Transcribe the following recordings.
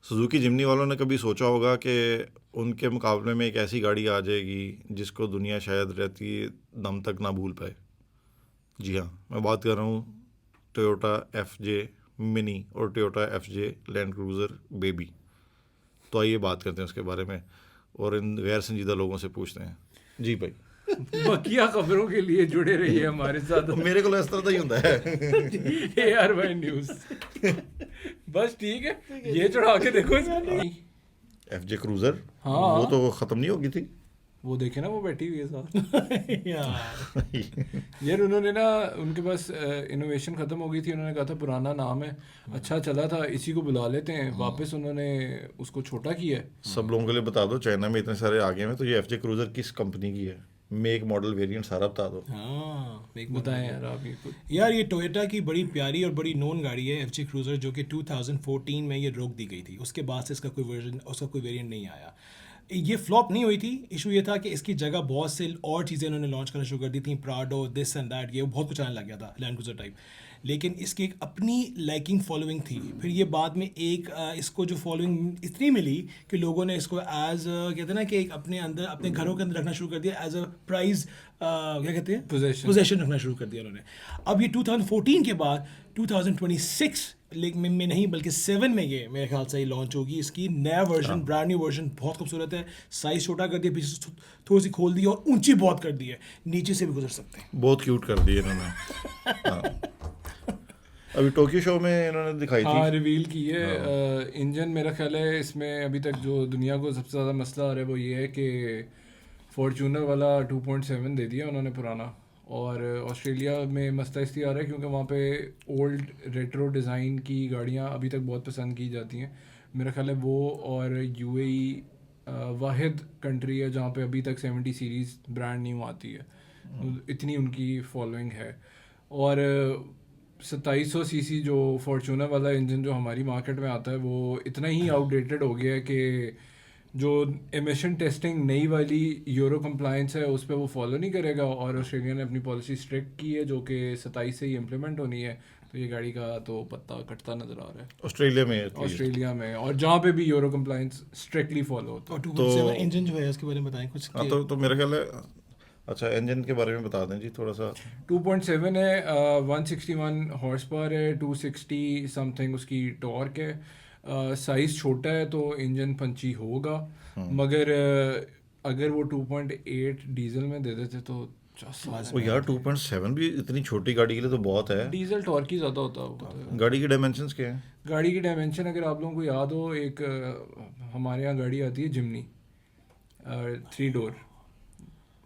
Suzuki जिमनी वालों ने कभी सोचा होगा कि उनके मुकाबले में एक ऐसी गाड़ी आ जाएगी जिसको दुनिया शायद रहती दम तक ना भूल पाए। जी हाँ, मैं बात कर रहा हूँ टोयोटा FJ मिनी और Toyota FJ land cruiser baby. तो आइए बात करते हैं उसके बारे में और इन गैर संजीदा लोगों से पूछते हैं। जी भाई। बकिया खबरों के लिए जुड़े रहिए हमारे साथ मेरे को इस तरह का ही होता है। ARY news. बस ठीक है, ये चढ़ा के देखो इसमें। FJ क्रूज़र, हाँ। वो तो ख़त्म नहीं होगी थी। वो देखे ना, वो बैठी हुई है साथ। यार यार उन्होंने ना, उनके पास इनोवेशन ख़त्म हो गई थी। उन्होंने कहा था पुराना नाम है, अच्छा चला था, इसी को बुला लेते हैं। वापस उन्होंने उसको छोटा किया है। सब लोगों के लिए बता दो, चाइना में इतने सारे आ गए हैं, तो ये FJ क्रूज़र किस कंपनी की है, मेक मॉडल वेरिएंट सारा बता दो। हाँ बताएं यार आप ये कुछ। यार ये टोयोटा की बड़ी प्यारी और बड़ी नोन गाड़ी है FJ क्रूज़र, जो कि 2014 में ये रोक दी गई थी। उसके बाद से इसका कोई वर्जन, उसका कोई वेरिएंट नहीं आया। ये फ्लॉप नहीं हुई थी। इशू ये था कि इसकी जगह बहुत से और चीज़ें उन्होंने लॉन्च करना शुरू कर दी थी, प्राडो, दिस एंड दैट, ये बहुत कुछ आने लग गया था लैंड क्रूज़र टाइप। लेकिन इसकी एक अपनी लाइकिंग फॉलोइंग थी। फिर ये बाद में एक इसको जो फॉलोइंग इतनी मिली कि लोगों ने इसको एज कहते हैं ना कि एक अपने अंदर, अपने घरों के अंदर रखना शुरू कर दिया, एज अ प्राइज क्या कहते हैं, पोजेशन रखना शुरू कर दिया उन्होंने। अब ये 2014 के बाद 2026 में नहीं बल्कि 7 में ये मेरे ख्याल से लॉन्च होगी। इसकी नया वर्जन, ब्रांड न्यू वर्जन, बहुत खूबसूरत है। साइज छोटा कर दिया, पीछे से थोड़ी सी खोल दी और ऊंची बहुत कर दी है, नीचे से भी गुजर सकते हैं। बहुत क्यूट कर दिए इन्होंने। हाँ। अभी टोक्यो शो में इन्होंने दिखाई हाँ, थी। रिवील की है। इंजन मेरा ख्याल है इसमें अभी तक जो दुनिया को सबसे ज़्यादा मसला आ रहा है वो ये है कि फॉर्चूनर वाला 2.7 दे दिया उन्होंने पुराना। और ऑस्ट्रेलिया में मसला इसलिए आ रहा है क्योंकि वहाँ पे ओल्ड रेट्रो डिज़ाइन की गाड़ियाँ अभी तक बहुत पसंद की जाती हैं। मेरा ख्याल है वो और UAE वाहिद कंट्री है जहाँ पे अभी तक 70 सीरीज़ ब्रांड न्यू आती है। इतनी उनकी फॉलोइंग है। और 2700 सीसी जो फॉर्चूनर वाला इंजन जो हमारी मार्केट में आता है वो इतना ही आउटडेटेड हो गया है कि जो एमिशन टेस्टिंग नई वाली यूरो कंप्लायंस है उस पर वो फॉलो नहीं करेगा। और ऑस्ट्रेलिया ने अपनी पॉलिसी स्ट्रिक्ट की है जो कि 27 से ही इम्प्लीमेंट होनी है। तो ये गाड़ी का तो पत्ता कटता नज़र आ रहा है ऑस्ट्रेलिया में at least। ऑस्ट्रेलिया में, और जहाँ पे भी यूरो कंप्लायंस स्ट्रिक्टली फॉलो होता और है। 2.7 इंजन जो है उसके बारे में बताएं कुछ। हाँ, तो मेरा ख्याल है, अच्छा इंजन के बारे में बता दें जी थोड़ा सा। 2.7 है, 161 हॉर्स पावर है, 260 समथिंग उसकी टॉर्क है। साइज़ छोटा है तो इंजन पंची होगा, मगर अगर वो 2.8 डीजल में दे देते तो वो यार 2.7 भी इतनी छोटी गाड़ी के लिए तो बहुत है। डीजल टॉर्क ही ज़्यादा होता है। गाड़ी की डायमेंशंस क्या है? गाड़ी की डायमेंशन अगर आप लोगों को याद हो, एक हमारे यहाँ गाड़ी आती है जिमनी 3 डोर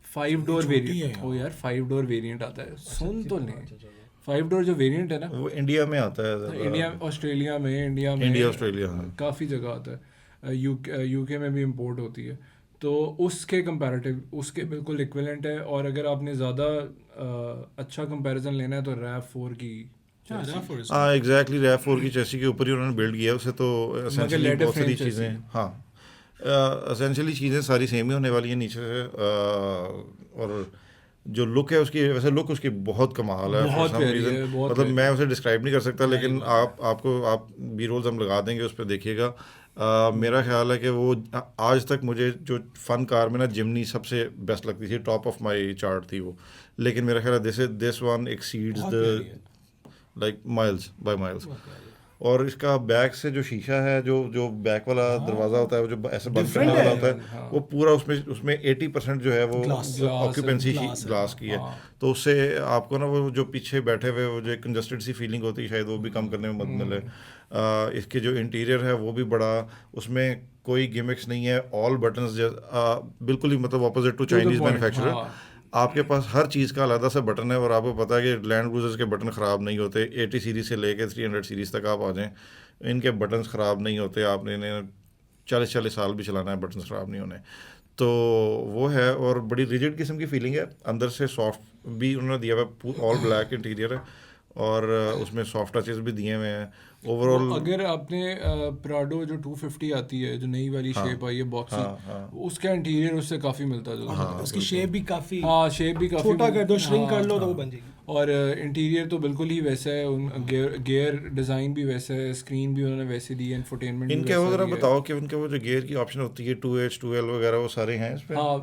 5 डोर वेरिएंट। ओ यार 5 डोर वेरिएंट आता है, सुन तो नहीं। 5 डोर जो वेरिएंट है ना, वो इंडिया में आता है। इंडिया ऑस्ट्रेलिया में, इंडिया ऑस्ट्रेलिया, हाँ। काफ़ी जगह आता है। यूके में भी इंपोर्ट होती है। तो उसके कंपैरेटिव उसके बिल्कुल इक्विवेलेंट है। और अगर आपने ज़्यादा अच्छा कंपैरिजन लेना है तो RAV4 की हाँ एग्जैक्टली, RAV4 की चेसी के ऊपर ही उन्होंने बिल्ड किया उसे। तो एसेंशियली बहुत सारी चीज़ें, हाँ एसेंशियली चीज़ें सारी सेम ही होने वाली हैं नीचे से। और जो लुक है उसकी, वैसे लुक उसकी बहुत कमाल है, बहुत for some प्यारी reason। है, बहुत मतलब प्यारी मैं उसे डिस्क्राइब नहीं कर सकता, लेकिन आप बी रोल्स हम लगा देंगे, उस पर देखिएगा। मेरा ख्याल है कि वो आज तक मुझे जो फ़न कार में ना जिमनी सबसे बेस्ट लगती थी, टॉप ऑफ माई चार्ट थी वो। लेकिन मेरा ख्याल है this one exceeds the like miles by miles. और इसका बैक से जो शीशा है, जो बैक वाला दरवाज़ा होता है, वो जो ऐसे बंद करने वाला होता है, वो पूरा उसमें 80% जो है वो ऑक्यूपेंसी ग्लास की है। तो उससे आपको ना वो जो पीछे बैठे हुए वो जो कंजस्टेड सी फीलिंग होती है, शायद वो भी कम करने में मदद मिले। इसके जो इंटीरियर है वो भी बड़ा, उसमें कोई गिमिक्स नहीं है, ऑल बटन्स बिल्कुल ही मतलब ऑपोजिट टू चाइनीज़ मैन्युफैक्चरर। आपके पास हर चीज़ का अलग सा बटन है, और आपको पता है कि लैंड क्रूजर्स के बटन ख़राब नहीं होते। 80 सीरीज़ से लेके 300 सीरीज़ तक आप आ जाएं, इनके बटन्स ख़राब नहीं होते। आपने इन्हें 40-40 साल भी चलाना है, बटन्स ख़राब नहीं होने। तो वो है, और बड़ी रिजिड किस्म की फीलिंग है। अंदर से सॉफ्ट भी उन्होंने दिया हुआ, ऑल ब्लैक इंटीरियर है, और उसमें सॉफ्ट टचेस भी दिए हुए हैं ओवरऑल। अगर आपने प्राडो जो 250 आती है, जो नई वाली शेप आई है बॉक्सी, उसका इंटीरियर उससे काफ़ी मिलता है, उसकी शेप भी काफी हाँ शेप भी काफ़ी छोटा कर दो, श्रिंक कर लो तो वो बन जाएगी। और इंटीरियर तो बिल्कुल ही वैसा है, उन गियर डिज़ाइन भी वैसा है, स्क्रीन भी उन्होंने वैसे दी है, इंफोटेनमेंट भी इनके वैसा वो जरा दिया है। बताओ कि उनके वो जो गियर की ऑप्शन होती है 2H 2L वगैरह वो सारे हैं इस पे? हाँ,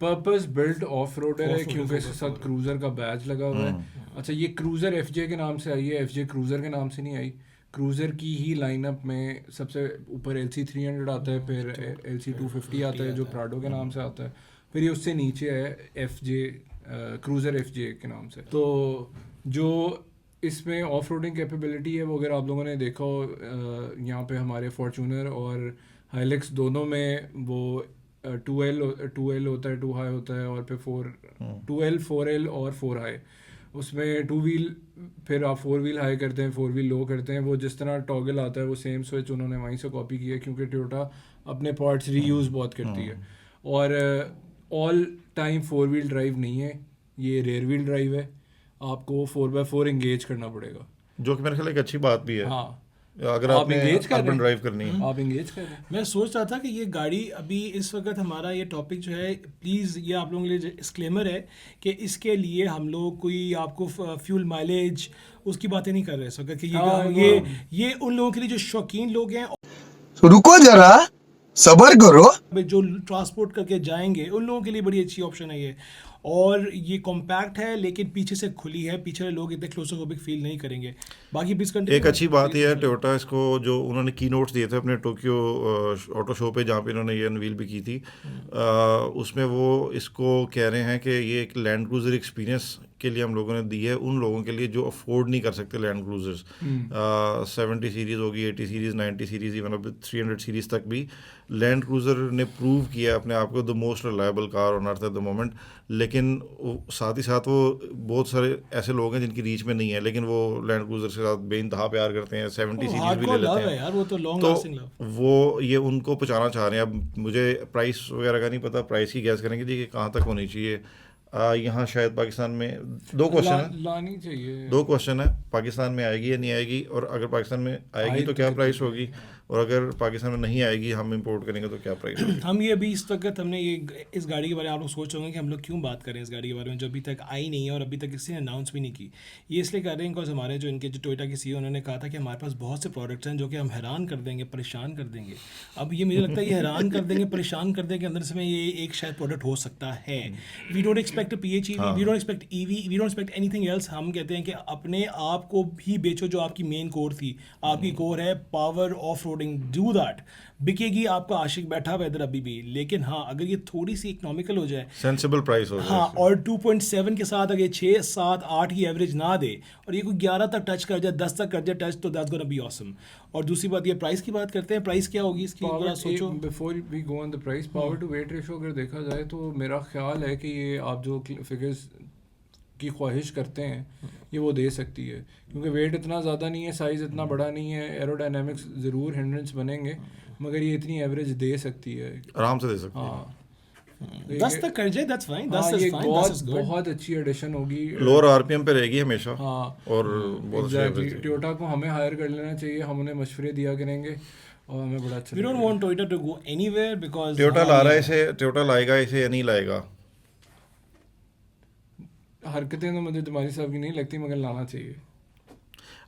पर्पस बिल्ट ऑफ रोडर है क्योंकि इसके साथ क्रूज़र का बैच लगा हुआ है। अच्छा, ये क्रूज़र एफजे के नाम से आई है, एफजे क्रूज़र के नाम से नहीं आई। क्रूज़र की ही लाइनअप में सबसे ऊपर LC 300 आता है, फिर LC 250 आता है जो प्राडो के नाम से आता है, फिर ये उससे नीचे है FJ क्रूज़र FJ के नाम से। तो जो इसमें ऑफ रोडिंग कैपेबिलिटी है वो अगर आप लोगों ने देखा हो, यहाँ पे हमारे फॉर्चूनर और हाइलेक्स दोनों में वो 2L होता है, 2 हाई होता है, और फिर 2L 4L और 4 हाई। उसमें 2 व्हील, फिर आप 4 व्हील हाई करते हैं, 4 व्हील लो करते हैं, वो जिस तरह टॉगल आता है वो सेम स्विच उन्होंने वहीं से कॉपी किया है, क्योंकि टोयोटा अपने पार्ट्स रीयूज़ बहुत करती है। और ऑल टाइम 4 व्हील ड्राइव नहीं है, ये रेयर व्हील ड्राइव है, आपको 4x4 इंगेज करना पड़ेगा, जो कि मेरे ख्याल एक अच्छी बात भी है। हाँ अगर आप आपने engage कर रहे अर्बन हैं। ड्राइव करनी है। आप इंगेज कर रहे हैं। मैं सोच रहा था कि ये गाड़ी अभी इस वक्त हमारा ये टॉपिक जो है, प्लीज़ ये आप लोगों के लिए डिस्क्लेमर है कि इसके लिए हम लोग कोई आपको फ्यूल माइलेज उसकी बातें नहीं कर रहे इस वक्त कि ये उन लोगों के लिए जो शौकीन लोग हैं, रुको जरा सबर करो, जो ट्रांसपोर्ट करके जाएंगे, उन लोगों के लिए बड़ी अच्छी ऑप्शन है ये। और ये कॉम्पैक्ट है लेकिन पीछे से खुली है, पीछे वाले लोग इतने क्लोस्ट्रोफोबिक फील नहीं करेंगे। बाकी प्लीज कंटिन्यू। एक अच्छी बात यह है टोयोटा इसको जो उन्होंने की नोट्स दिए थे अपने टोक्यो ऑटो शो पे जहाँ पे इन्होंने ये अनवील भी की थी, उसमें वो इसको कह रहे हैं कि ये एक लैंड क्रूज़र एक्सपीरियंस के लिए हम लोगों ने दी है उन लोगों के लिए जो अफोर्ड नहीं कर सकते लैंड क्रूज़र्स। 70 सीरीज़ होगी, 80 सीरीज़, 90 सीरीज़, इवन अब 300 सीरीज़ तक भी लैंड क्रूज़र ने प्रूव किया अपने आप को the most reliable car on earth at the moment. लेकिन साथ ही साथ वो बहुत सारे ऐसे लोग हैं जिनकी रीच में नहीं है, लेकिन वो लैंड क्रूज़र से साथ बेइंतहा प्यार करते हैं, 70 सीरीज़ भी ले लेते हैं यार, वो तो लॉन्ग तो लास्टिंग लव। वो ये उनको पहुँचाना चाह रहे हैं। अब मुझे प्राइस वगैरह का नहीं पता, प्राइस की गैस करेंगे जी कि कहाँ तक होनी चाहिए। यहाँ शायद पाकिस्तान में दो क्वेश्चन है, लानी चाहिए। 2 क्वेश्चन है, पाकिस्तान में आएगी या नहीं आएगी, और अगर पाकिस्तान में आएगी तो क्या प्राइस होगी, और अगर पाकिस्तान में नहीं आएगी हम इंपोर्ट करेंगे तो क्या प्राइस होगी। हम ये अभी इस वक्त हमने ये इस गाड़ी के बारे में आप लोग सोच रहे होंगे कि हम लोग क्यों बात करें इस गाड़ी के बारे में जो अभी तक आई नहीं है और अभी तक किसी ने अनाउंस भी नहीं की। ये इसलिए कर रहे हैं बिकॉज हमारे जो इनके जो टोयोटा के CEO उन्होंने कहा था कि हमारे पास बहुत से प्रोडक्ट्स हैं जो कि हम हैरान कर देंगे, परेशान कर देंगे। अब ये मुझे लगता है ये हैरान कर देंगे, परेशान कर देंगे, अंदर से में ये एक शायद प्रोडक्ट हो सकता है। We don't expect PHEV, we don't expect EV, we don't expect anything else. हम कहते हैं कि अपने आप को भी बेचो जो आपकी मेन कोर थी। आपकी कोर है power off roading, do that. बिकेगी, आपका आशिक बैठा हुआ इधर अभी भी, लेकिन हाँ अगर ये थोड़ी सी इकोनॉमिकल हो जाए, सेंसिबल प्राइस हो जाए, हाँ, और 2.7 के साथ अगर 6, 7, 8 की एवरेज ना दे और ये कोई 11 तक टच कर जाए, 10 तक कर जाए टच, तो दैट्स गोना बी ऑसम। और दूसरी बात ये प्राइस की बात करते हैं, प्राइस क्या होगी इसकी जरा सोचो। Before we go on the price, power to weight ratio अगर देखा जाए तो मेरा ख्याल है कि ये आप जो फिगर्स की ख्वाहिश करते हैं ये वो दे सकती है, क्योंकि वेट इतना ज़्यादा नहीं है, साइज़ इतना बड़ा नहीं है, एरोडायनेमिक्स ज़रूर हिंड्रेंस बनेंगे, मगर ये इतनी एवरेज दे सकती है, आराम से दे सकते हैं। हाँ 10 तक कर जाए, दैट्स फाइन, 10 ये इज फाइन, 10 इज गुड। बहुत अच्छी एडिशन होगी। लोअर RPM पे रहेगी हमेशा, हाँ और बहुत अच्छी एग्जैक्टली, average टोयोटा को हमें हायर कर लेना चाहिए, हम उन्हें मशवरे दिया करेंगे और हमें बड़ा अच्छा we don't want Toyota to go anywhere because Toyota ला रहा है इसे, टोयोटा लाएगा इसे या नहीं लाएगा? हरकतें तो मुझे तुम्हारी साहब की नहीं लगती, मगर लाना चाहिए।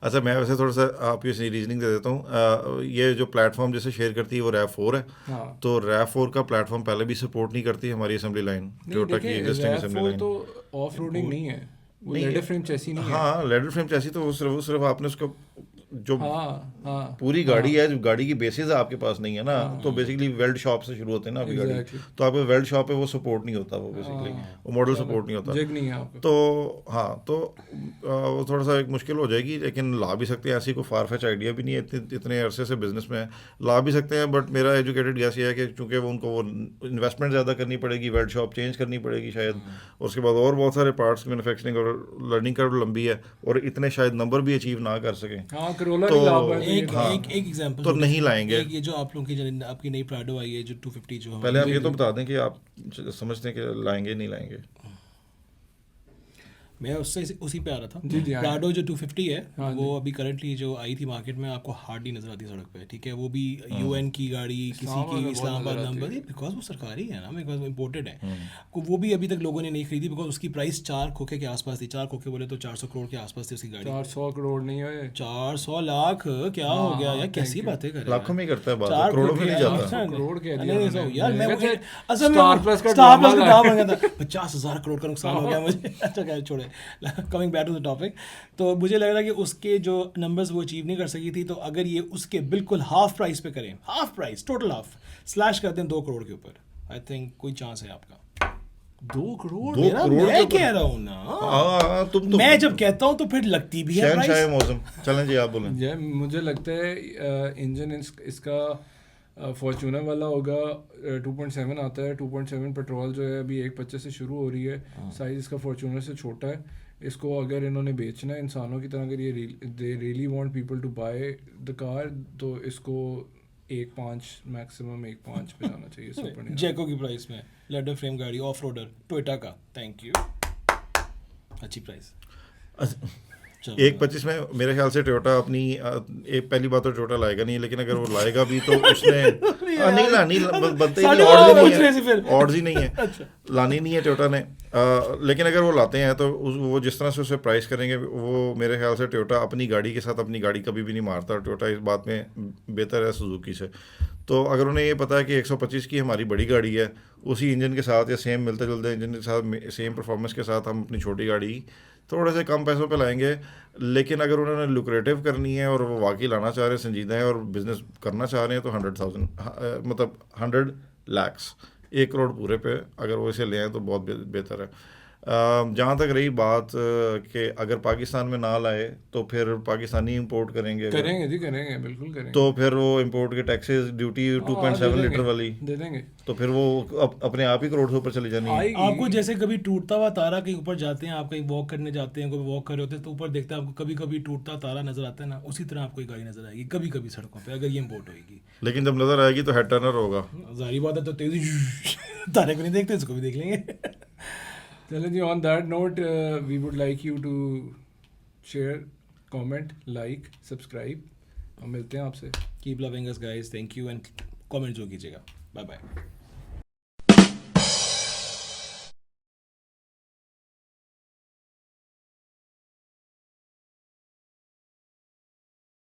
अच्छा, मैं वैसे थोड़ा सा आपकी रीजनिंग दे देता हूँ। ये जो प्लेटफॉर्म जैसे शेयर करती है वो RAV4 है, हाँ तो RAV4 का प्लेटफॉर्म पहले भी सपोर्ट नहीं करती हमारी असेंबली लाइन, टोयोटा की एग्जिस्टिंग असेंबली लाइन। तो ऑफ रोडिंग नहीं है, वो लेडर फ्रेम चैसी नहीं है। हाँ, लेडर फ्रेम चैसी तो वो सिर्फ आपने उसको जो हाँ पूरी गाड़ी है, जो गाड़ी की बेसिस आपके पास नहीं है ना, तो बेसिकली वेल्ड शॉप से शुरू होते हैं ना अभी गाड़ी, Exactly. तो आपके वेल्ड शॉप है वो सपोर्ट नहीं होता, वो बेसिकली वो मॉडल सपोर्ट नहीं होता, जग नहीं है आपका। तो हाँ, तो वो थोड़ा सा एक मुश्किल हो जाएगी, लेकिन ला भी सकते हैं। ऐसी कोई फार फेच आइडिया भी नहीं है, इतने अरसे से बिजनेस में ला भी सकते हैं, बट मेरा एजुकेटेड गैस ये है कि चूँकि वो उनको वो इन्वेस्टमेंट ज़्यादा करनी पड़ेगी, वेल्ड शॉप चेंज करनी पड़ेगी शायद, और उसके बाद और बहुत सारे पार्ट्स की मैन्युफैक्चरिंग और लर्निंग कर्व लंबी है, और इतने शायद नंबर भी अचीव ना कर सकें, हाँ करोला तो भी लाभ है। एक एग्जांपल तो नहीं लाएंगे। ये जो आप लोगों की जो आपकी नई प्राडो आई है जो 250 जो पहले आप ये तो बता दें कि आप समझते हैं कि लाएंगे नहीं लाएंगे। मैं उससे उसी पे आ रहा था। जी, हाँ। प्राडो जो 250 है हाँ वो अभी करंटली जो आई थी मार्केट में आपको हार्डली नजर आती सड़क पे, ठीक है। वो भी यूएन की गाड़ी, किसी इस्लामाबाद की में बहुत इस्लामाबाद नज़र आती नंबर, है। बिकॉज वो सरकारी है ना, बिकॉज वो इम्पोर्टेड है। वो भी अभी तक लोगों ने नहीं खरीदी बिकॉज उसकी प्राइस 4 खोखे के आसपास थी। 4 खोखे बोले तो 400 करोड़ के आसपास थी उसकी गाड़ी। 400 करोड़ नहीं है, 400 लाख क्या हो गया यार, कैसी बातें कर रहे हैं लाखों में ही करता है बात, 4 करोड़ों में खोखे नहीं यार, जाता। 400 करोड़ कह दिया नहीं, मैंने। यार मैं मैं वो- कहते असल में स्टार प्लस का स्टार प्लस का ड्रामा ड्रामा बन गया था। 50,000 करोड़ का नुकसान हो गया मुझे। अच्छा क्या छोड़े, coming back to the topic. तो मुझे लग रहा है कि उसके जो नंबर्स वो अचीव नहीं कर सकी थी, तो अगर ये उसके बिल्कुल हाफ प्राइस पे करें, half price total half slash कर दें 2 करोड़ के ऊपर, आई थिंक कोई चांस है आपका। 2 करोड़? 2 करोड़ मैं के कह रहा हूँ ना, हाँ, तुम तो मैं जब कहता हूँ तो फिर लगती भी है शहनशाह प्राइस। मौसम। चलें जी, आप बोलें। ये मुझे लगता है इंजन इसका फॉर्च्यूनर वाला होगा। 2.7 आता है। 2.7 पेट्रोल जो है अभी 1.25 से शुरू हो रही है। साइज़ इसका फॉर्च्यूनर से छोटा है। इसको अगर इन्होंने बेचना है इंसानों की तरह, अगर ये they really want people to buy the car, तो इसको 1.5 मैक्सिमम 1.5 पे जाना चाहिए। सुपर नहीं जैको की प्राइस में लेडर फ्रेम गाड़ी ऑफ रोडर टोयोटा का, थैंक यू, अच्छी प्राइस। चलो। 1.25 में मेरे ख्याल से टोयोटा अपनी एक पहली बात तो टोयोटा लाएगा नहीं, लेकिन अगर वो लाएगा भी तो उसने नहीं लानी, बनते ही नहीं, ऑर्डर ही नहीं है, लानी नहीं है टोयोटा ने। लेकिन अगर वो लाते हैं तो वो जिस तरह से उसे प्राइस करेंगे, वो मेरे ख्याल से टोयोटा अपनी गाड़ी के साथ अपनी गाड़ी कभी भी नहीं मारता। टोयोटा इस बात में बेहतर है सुजुकी से। तो अगर उन्हें ये पता है कि 125 की हमारी बड़ी गाड़ी है, उसी इंजन के साथ या सेम मिलते जुलते इंजन के साथ, सेम परफॉर्मेंस के साथ हम अपनी छोटी गाड़ी थोड़े से कम पैसों पे लाएंगे। लेकिन अगर उन्होंने लुक्रेटिव करनी है और वो वाकई लाना चाह रहे हैं, संजीदा है और बिज़नेस करना चाह रहे हैं, तो 100,000 मतलब 100 lakhs 1 करोड़ पूरे पे अगर वो इसे ले आए तो बहुत बेहतर है। जहाँ तक रही बात कि अगर पाकिस्तान में ना लाए तो फिर पाकिस्तानी इंपोर्ट करेंगे, जी करेंगे, बिल्कुल करेंगे। तो फिर वो इंपोर्ट के टैक्सेस ड्यूटी 2.7 लीटर वाली दे देंगे, तो फिर वो अपने आप ही करोड़ से ऊपर चली जानी है। आपको जैसे कभी टूटता हुआ तारा कहीं ऊपर जाते हैं, आप कहीं वॉक करने जाते हैं, कोई वॉक कर रहे होते हैं तो ऊपर देखते हैं आपको कभी कभी टूटता तारा नजर आता है ना, उसी तरह आपको एक गाड़ी नजर आएगी कभी कभी सड़कों पे, अगर ये इंपोर्ट होगी। लेकिन जब नजर आएगी तो हेड टर्नर होगा। जारी बात है, तो तेजी तारे को नहीं देखते, इसको भी देख लेंगे। चलें जी, on that note we would like you to share, comment, like, subscribe. हम मिलते हैं आपसे। Keep loving us guys, thank you, and comment जो कीजिएगा। Bye bye.